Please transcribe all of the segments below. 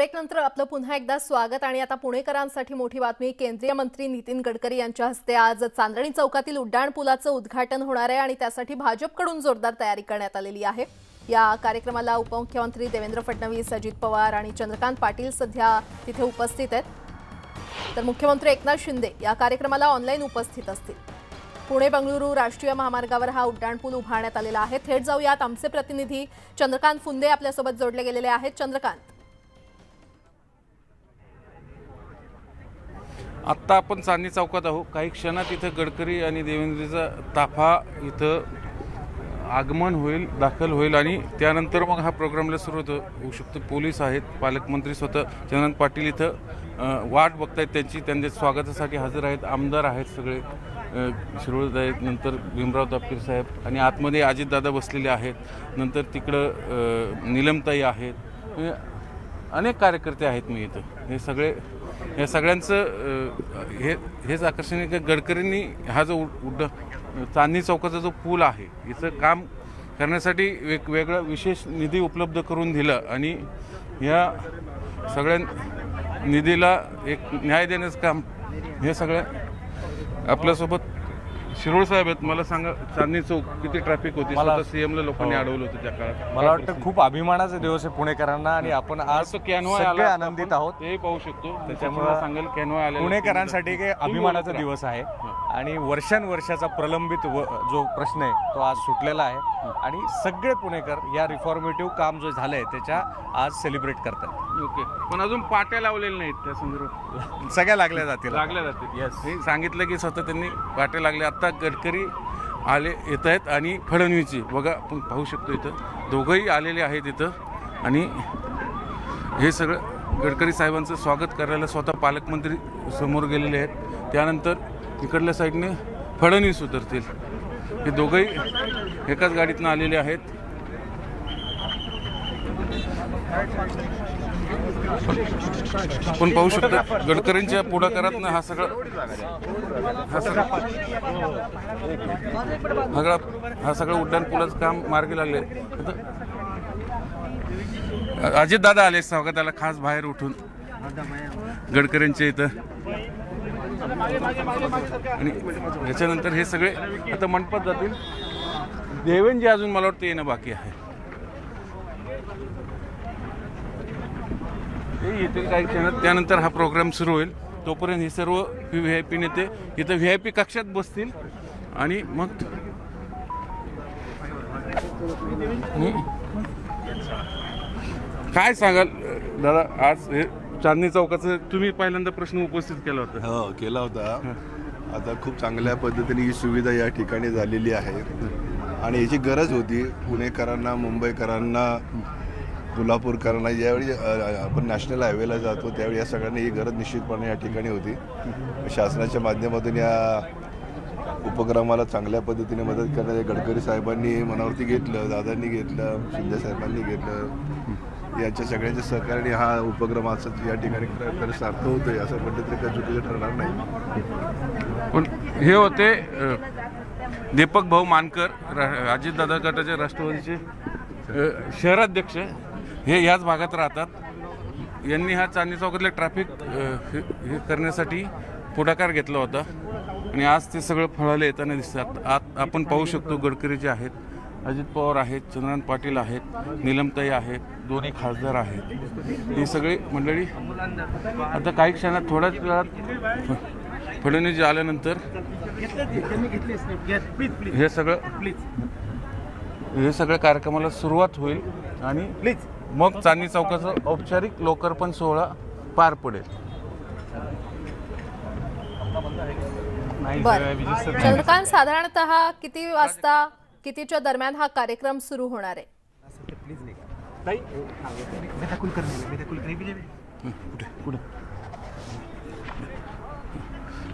ब्रेकनंतर आपलं पुन्हा एकदा स्वागत। आणि आता पुणेकरांसाठी मोठी बातमी। केंद्रीय मंत्री नितीन गडकरी यांच्या हस्ते आज चांदणी चौकातील उड्डाण पुलाचं उद्घाटन होणार आहे आणि त्यासाठी भाजपकडून जोरदार तयारी करण्यात आलेली आहे। या कार्यक्रमाला उपमुख्यमंत्री देवेंद्र फडणवीस, अजित पवार आणि चंद्रकांत पाटील सध्या तिथे उपस्थित आहेत, तर मुख्यमंत्री एकनाथ शिंदे या कार्यक्रमाला ऑनलाईन उपस्थित असतील। पुणे बंगळुरू राष्ट्रीय महामार्गावर हा उड्डाण पूल उभारण्यात आलेला आहे। थेट जाऊयात, आमचे प्रतिनिधी चंद्रकांत फुंदे आपल्यासोबत जोडले गेलेले आहेत। चंद्रकांत, आत्ता आपण चांदणी चौकात आहोत। काही क्षणात इथं गडकरी आणि देवेंद्रचा ताफा इथं आगमन होईल, दाखल होईल आणि त्यानंतर मग हा प्रोग्रामला सुरुवात होऊ शकतो। पोलीस आहेत, पालकमंत्री स्वतः चंद्रकांत पाटील इथं वाट बघतायत त्यांची, त्यांच्या स्वागतासाठी हजर आहेत। आमदार आहेत सगळे, शिरोळ आहेत, नंतर भीमराव तापकीर साहेब आणि आतमध्ये अजितदादा बसलेले आहेत, नंतर तिकडं नीलमताई आहेत, अनेक कार्यकर्ते आहेत। मी इथं हे सगळे, या सगळ्यांचं हेच आकर्षण आहे की गडकरींनी हा जो चांदणी चौकाचा जो पूल आहे इथं काम करण्यासाठी वेगवेगळा विशेष निधी उपलब्ध करून दिला आणि या सगळ्या निधीला एक न्याय देण्याचं काम हे सगळं आपल्यासोबत शिरोळ साहेब आहेत। मला सांगा, चांदणी चौक किती ट्रॅफिक होती? स्वतः सीएमला लोकांनी अडवलं होतं त्या काळात। मला वाटतं खूप अभिमानाचा दिवस आहे पुणेकरांना आणि आपण आज सगळे आनंदित आहोत, ते पाहू शकतो। त्याच्यामुळे सांगेल कॅनवा आले पुणेकरांसाठी काही अभिमानाचा दिवस आहे आणि वर्षांवर्षाचा प्रलंबित जो प्रश्न आहे तो आज सुटलेला आहे आणि सगळे पुणेकर या रिफॉर्मेटिव्ह काम जो झालंय त्याच्या आज सेलिब्रेट करतात। ओके, पण अजून पाट्या लावलेल्या नाहीत त्या संदर्भात? सगळ्या लागल्या जातील, येस। हे सांगितलं की स्वतः त्यांनी पाट्या लागल्या। आता गडकरी आले येत आहेत आणि फडणवीसजी बघा, आपण पाहू शकतो इथं दोघंही आलेले आहेत इथं आणि हे सगळं गडकरी साहेबांचं स्वागत करायला स्वतः पालकमंत्री समोर गेलेले आहेत। त्यानंतर इकडल्या साईडने फडणवीस उतरतील। हे दोघंही एकाच गाडीतनं आलेले आहेत। आपण पाहू शकतो गडकरींच्या पुढाकारातनं हा सगळं उड्डाण पुलाचं काम मार्गी लागले। अजितदादा आले स्वागताला खास बाहेर उठून गडकरींच्या इथं आणि याच्यानंतर हे सगळे आता मंडपात जातील। देवेंद्रजी अजून मला वाटतं येणं बाकी आहे, येतील काही क्षणात। त्यानंतर हा प्रोग्राम सुरू होईल, तोपर्यंत हे सर्व VIP नेते इथं VIP कक्षात बसतील आणि मग काय सांगाल दादा, आज हे चांदणी चौकाचं तुम्ही पहिल्यांदा प्रश्न उपस्थित केला होता? हो, केला होता। आता खूप चांगल्या पद्धतीने ही सुविधा या ठिकाणी झालेली आहे आणि याची गरज होती पुणेकरांना, मुंबईकरांना, कोल्हापूरकरांना। ज्यावेळी आपण नॅशनल हायवेला जातो त्यावेळी या सगळ्यांना ही गरज निश्चितपणे या ठिकाणी होती। शासनाच्या माध्यमातून या उपक्रमाला चांगल्या पद्धतीने मदत करण्याचे गडकरी साहेबांनी मनावरती घेतलं, दादांनी घेतलं, शिंदे साहेबांनी घेतलं। यांच्या सगळ्यांच्या सहकार्याने हा उपक्रम असं या ठिकाणी सार्थ होतोय असं म्हटलं तरी काही चुकीचं ठरणार नाही। पण हे होते दीपक भाऊ मानकर, अजितदादा गटाचे राष्ट्रवादीचे शहराध्यक्ष, हे याच भागात राहतात। यांनी हा चांदणी चौकातले ट्रॅफिक हे करण्यासाठी पुढाकार घेतला होता आणि आज ते सगळं फळाले येताना दिसतात। आपण पाहू शकतो गडकरी जे आहेत, अजित पवार आहेत, चंद्रकांत पाटील आहेत, नीलमताई आहेत, दोन्ही खासदार आहेत। ही सगळी मंडळी आता काही क्षणात, थोड्याच वेळात फडणवीस आल्यानंतर हे सगळ्या कार्यक्रमाला सुरुवात होईल आणि मग चांदणी चौकाचा औपचारिक लोकार्पण सोहळा पार पडेल। चंद्रकांत, साधारणतः किती वाजता, कितीच्या दरम्यान हा कार्यक्रम सुरू होणार आहे?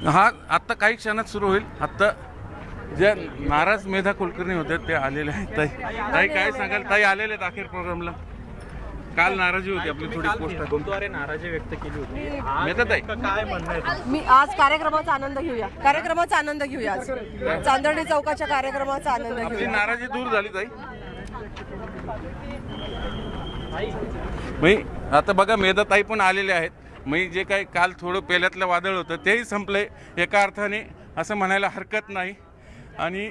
हा आता काही क्षणात सुरू होईल। आता ज्या नाराज मेधा कुलकर्णी होत्या ते आलेले आहेत। ताई काय सांगाल? ताई आलेले आहेत अखेर प्रोग्रामला। काल नाराजी होती आपली, थोडी पोस्टद्वारे नाराजी व्यक्त केली होती। मेधा ताई काय म्हणणं आहे? मी आज कार्यक्रमाचा आनंद घेऊया, चांदणी चौकाच्या कार्यक्रमाचा आनंद घेऊया। नाराजी दूर झाली ताई? आता बघा मेधाताई पण आलेले आहेत. जे काही काल थोडं पेल्यातलं वादळ होतं तेही संपलंय एका अर्थाने असं म्हणायला हरकत नाही. आणि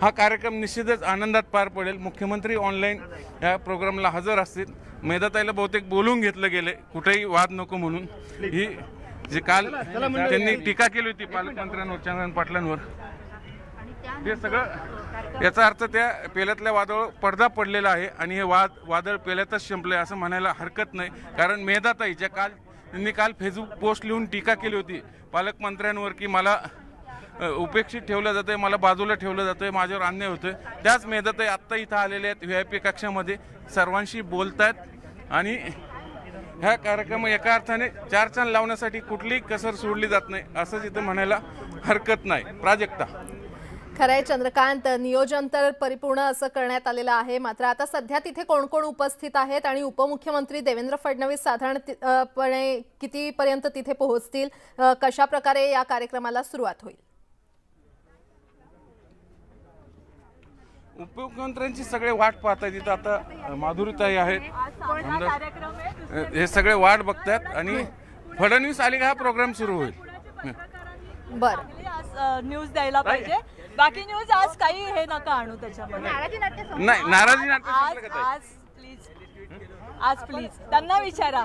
हा कार्यक्रम निश्चितच आनंदात पार पडेल. मुख्यमंत्री ऑनलाईन या प्रोग्रामला हजर असतील. मेधाताईला बहुतेक बोलून घेतलं गेले कुठेही वाद नको म्हणून. ही जे काल त्यांनी टीका केली होती पालकमंत्र्यांवर, चंद्रकांत पाटलांवर, हे सगळं याचा अर्थ त्या पेल्यातल्या वादळ पडदा पडलेला आहे आणि हे वादळ पेल्यातच संपले असं म्हणायला हरकत नाही. कारण मेधाताईच्या त्यांनी काल फेसबुक पोस्ट लिहून टीका केली होती पालकमंत्र्यांवर की मला उपेक्षित ठेवलं जातंय, मला बाजूला ठेवलं जातंय, माझ्यावर अन्याय होतोय. त्याच मेधाताई आत्ता इथं आलेले आहेत, VIP कक्षामध्ये सर्वांशी बोलतायत आणि ह्या कार्यक्रम एका अर्थाने चार चांद लावण्यासाठी कुठलीही कसर सोडली जात नाही असंच इथं म्हणायला हरकत नाही. प्राजक्ता, खरंय चंद्रकांत, नियोजन तर परिपूर्ण असं करण्यात आलेलं आहे. मात्र आता सध्या तिथे कोण कोण उपस्थित आहेत आणि उपमुख्यमंत्री देवेंद्र फडणवीस साधारणपणे कितीपर्यंत तिथे पोहोचतील, कशा प्रकारे या कार्यक्रमाला सुरुवात होईल? उपमुख्यमंत्र्यांची सगळे वाट पाहत आहेत. इथं आता माधुरीताई आहेत, हे सगळे वाट बघतात आणि फडणवीस आले का हा प्रोग्राम सुरू होईल. बरं, न्यूज द्यायला पाहिजे. बाकी न्यूज आज काही हे नका आणू त्याच्यामध्ये. नाही, नाराजी नाट्य आज प्लीज त्यांना विचारा.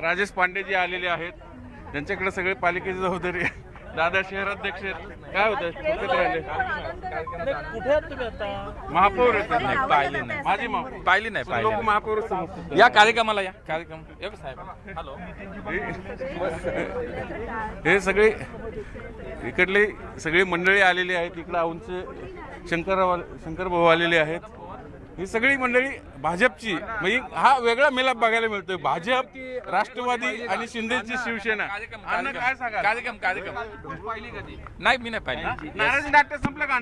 राजेश पांडेजी आलेले आहेत, त्यांच्याकडे सगळे पालिकेचे जबाबदारी. दादा शहराध्यक्ष काय होतं महापौर पाहिले नाही, माझी पाहिली नाही, लोक महापौर या कार्यक्रमाला या कार्यक्रम साहेब. हॅलो, हे सगळे इकडले सगळी मंडळी आलेली आहेत. इकडे औंधचे शंकर भाऊ आलेले आहेत. ही सगळी मंडळी भाजपची, म्हणजे हा वेगळा मेलाप बघायला मिळतोय. भाजप, राष्ट्रवादी आणि शिंदेची शिवसेना. काय सांगा कार्यक्रम पाहिली कधी? नाही, मी नाही पाहिली. नाराजी नाट्य संपलं का?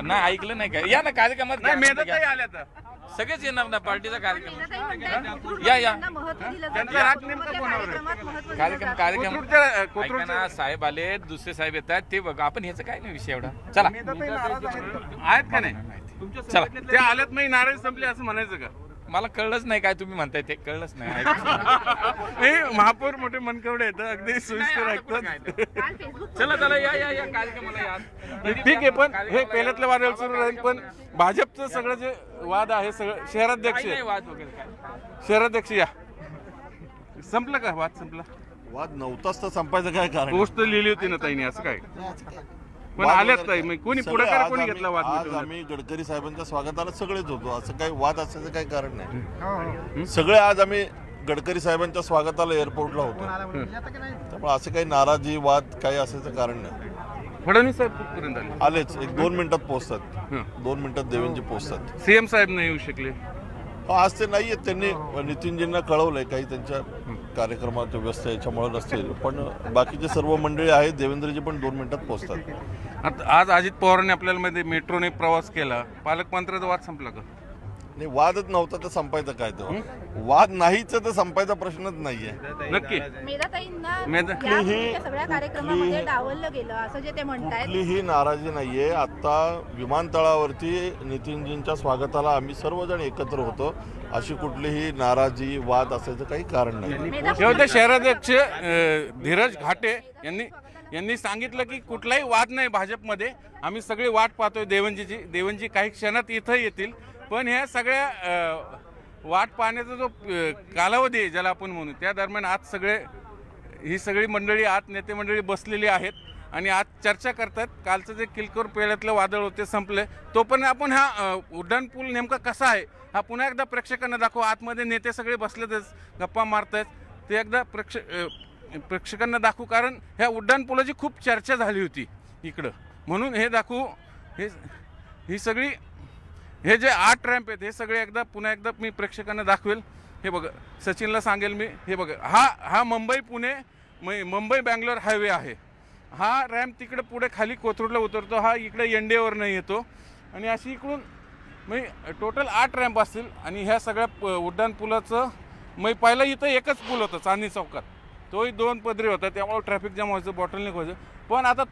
नाही ऐकलं नाही का? या ना कार्यक्रमात. नाही, मेधाताई आल्या तर सगळेच येणार ना पार्टीचा कार्यक्रम. या त्यांचा राग नेमका कोणावर? कार्यक्रम ना, साहेब आले, दुसरे साहेब येत आहेत, ते बघा. आपण ह्याचं काय नाही विषय एवढा. चला आहेत का नाही? चला, ते आल्यात नाही, नाराज संपले असं म्हणायचं का? मला कळलंच नाही काय तुम्ही म्हणताय ते, कळलंच नाही. महापौर मोठे मनकवडे आहेत, अगदी सोयीस्कर ऐकतात. चला या कार्यक्रमाला या. ठीक आहे, पण हे पेल्यातलं वादळ सुरू राहील. पण भाजपचं सगळं जे वाद आहे सगळं शहराध्यक्ष वाद वगैरे काय? शहराध्यक्ष या. संपलं का? वाद संपला? वाद नव्हताच तर संपायचं काय कारण? पोस्ट लिहिली होती ना ताईने, असं काय? पण आल्यात ताई, कोणी पुढाकार कोणी घेतला वाद? आज आम्ही गडकरी साहेबांच्या स्वागताला सगळेच होतो, असं काही वाद असण्याचं काही कारण नाही. सगळे आज आम्ही गडकरी साहेबांच्या स्वागताला एअरपोर्टला होतो, त्यामुळे असं काही नाराजी वाद काही असायचं कारण नाही. फडणवीस साहेब कुठपर्यंत आलेच, 1-2 मिनिटात पोहोचतात. 2 मिनिटात देवेंद्रजी पोहोचतात. सीएम साहेब नाही येऊ शकले आज ते नाहीये, त्यांनी नितीनजींना कळवलंय काही त्यांच्या कार्यक्रमात व्यस्त याच्यामुळे नसतील, पण बाकीचे सर्व मंडळी आहेत. देवेंद्रजी पण 2 मिनिटात पोहोचतात. आज अजित पवारांनी आपल्याला मध्ये मेट्रोने प्रवास केला, पालकमंत्र्याचा वाद संपला का? नाही, वादच नव्हता तर संपायचं काय? तो वाद नाहीच तर संपायचा प्रश्नच नाहीये. नक्की सगळ्या कार्यक्रमामध्ये डावललं गेलं असं जे ते म्हणतायत. कुठलीही नाराजी नाहीये. आता विमानतळावरती नितीनजींच्या स्वागताला आम्ही सर्वजण एकत्र होतो, अशी कुठलीही नाराजी वाद असायचं काही कारण नाही. शहराध्यक्ष धीरज घाटे यांनी सांगितलं की कुठलाही वाद नाही भाजपमध्ये, आम्ही सगळी वाट पाहतोय देवेंद्रजी काही क्षणात इथं येतील. पण ह्या सगळ्या वाट पाहण्याचा जो कालावधी आहे ज्याला आपण म्हणू, त्या दरम्यान आज ही सगळी मंडळी, आत नेते मंडळी बसलेली आहेत आणि आज चर्चा करतात. कालचं जे किलकोर पेल्यातलं वादळ होते संपले, तोपर्यंत आपण हा उड्डाण पूल नेमका कसा आहे हा पुन्हा एकदा प्रेक्षकांना दाखवू. आतमध्ये नेते सगळे बसलेतच, गप्पा मारतायत, ते एकदा प्रेक्षकांना दाखवू. कारण ह्या उड्डाण पुलाची खूप चर्चा झाली होती इकडं, म्हणून हे दाखवू. ही सगळी हे जे 8 रॅम्प आहेत हे सगळे पुन्हा एकदा मी प्रेक्षकांना दाखवेल. हे बघा, सचिनला सांगेल मी, हे बघा, हा मुंबई पुणे मुंबई बँगलोर हायवे आहे. हा रॅम्प तिकडे पुढे खाली कोथरूडला उतरतो, हा इकडे एनडीएवरनं येतो आणि अशी इकडून टोटल 8 रॅम्प असतील. आणि ह्या सगळ्या उड्डाण पुलाचं पहिला इथं एकच पूल होता चांदणी चौकात, तोही 2 पदरी होता, त्यामुळे ट्रॅफिक जाम व्हायचं, बॉटलनेक व्हायचं. पण आता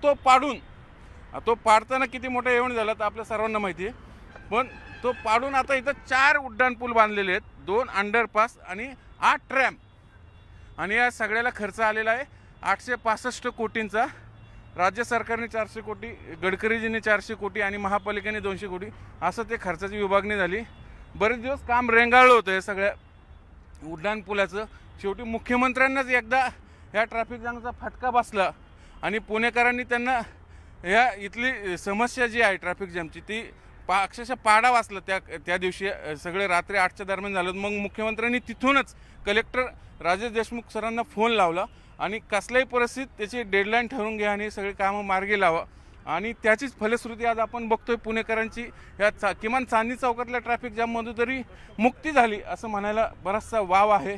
तो पाडताना किती मोठा इव्हेंट झाला तर आपल्या सर्वांना माहिती आहे. पण तो पाडून आता इथं 4 उड्डाणपूल बांधलेले आहेत, 2 अंडरपास आणि 8 ट्रॅम्प आणि या सगळ्याला खर्च आलेला आहे 865 कोटींचा. राज्य सरकारने 400 कोटी, गडकरीजींनी 400 कोटी आणि महापालिकेने 200 कोटी असं ते खर्चाची विभागणी झाली. बरेच दिवस काम रेंगाळलं होतं हे सगळ्या उड्डाणपुलाचं. शेवटी मुख्यमंत्र्यांनाच एकदा ह्या ट्रॅफिक जामचा फटका बसला आणि पुणेकरांनी त्यांना ह्या इथली समस्या जी आहे ट्रॅफिक जामची ती अक्षरशः पाडा वाचला. त्या दिवशी सगळे रात्री 8च्या दरम्यान झालं. मग मुख्यमंत्र्यांनी तिथूनच कलेक्टर राजेश देशमुख सरांना फोन लावला आणि कसल्याही परिस्थितीत त्याची डेडलाईन ठरवून घ्या आणि सगळे कामं मार्गी लावा. आणि त्याचीच फलश्रुती आज आपण बघतोय. पुणेकरांची या किमान चांदणी चौकातल्या ट्रॅफिक जाममधून तरी मुक्ती झाली असं म्हणायला बराचसा वाव आहे.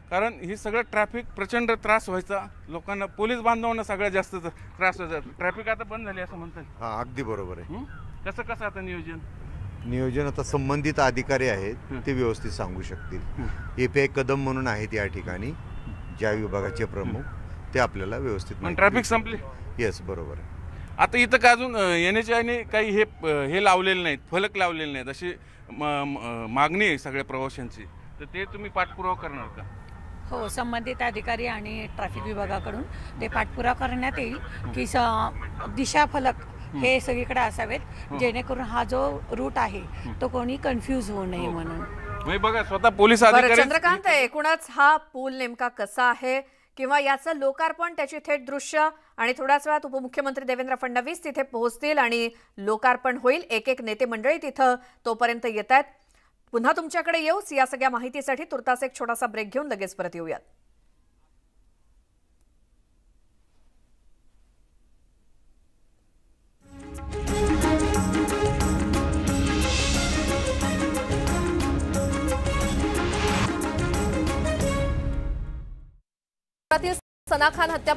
कारण ही सगळं ट्रॅफिक प्रचंड त्रास व्हायचा लोकांना, पोलीस बांधवांना सगळ्यात जास्त त्रास व्हायचा. ट्रॅफिक आता बंद झाली असं म्हणतात. हां, अगदी बरोबर आहे. कसं आता नियोजन आता संबंधित अधिकारी आहेत ते व्यवस्थित सांगू शकतील. API कदम म्हणून आहेत या ठिकाणी ज्या विभागाचे प्रमुख, ते आपल्याला व्यवस्थित ट्रॅफिक संपली. येस, बरोबर आहे. आता इथं का अजून NHAI काही हे लावलेले नाहीत, फलक लावलेले नाहीत अशी मागणी आहे सगळ्या प्रवाशांची, तर ते तुम्ही पाठपुरावा करणार का? हो, संबंधित अधिकारी आणि ट्रॅफिक विभागाकडून ते पाठपुरावा करण्यात येईल की दिशा फलक हे सगळीकडे असावेत जेणेकरून हा जो रूट आहे तो कोणी कन्फ्यूज होऊ नये म्हणून. बघा स्वतः पोलीस अधिकारी. चंद्रकांत, एकूणच हा पूल नेमका कसा आहे किंवा याचं लोकार्पण, त्याची थेट दृश्य आणि थोड्याच वेळात उपमुख्यमंत्री देवेंद्र फडणवीस तिथे पोहोचतील आणि लोकार्पण होईल. एक नेते मंडळी तिथं तोपर्यंत येत आहेत. पुन्हा तुमच्याकडे येऊच या सगळ्या माहितीसाठी. तुर्तास एक छोटासा ब्रेक घेऊन लगेच परत येऊयात. सना खान हत्या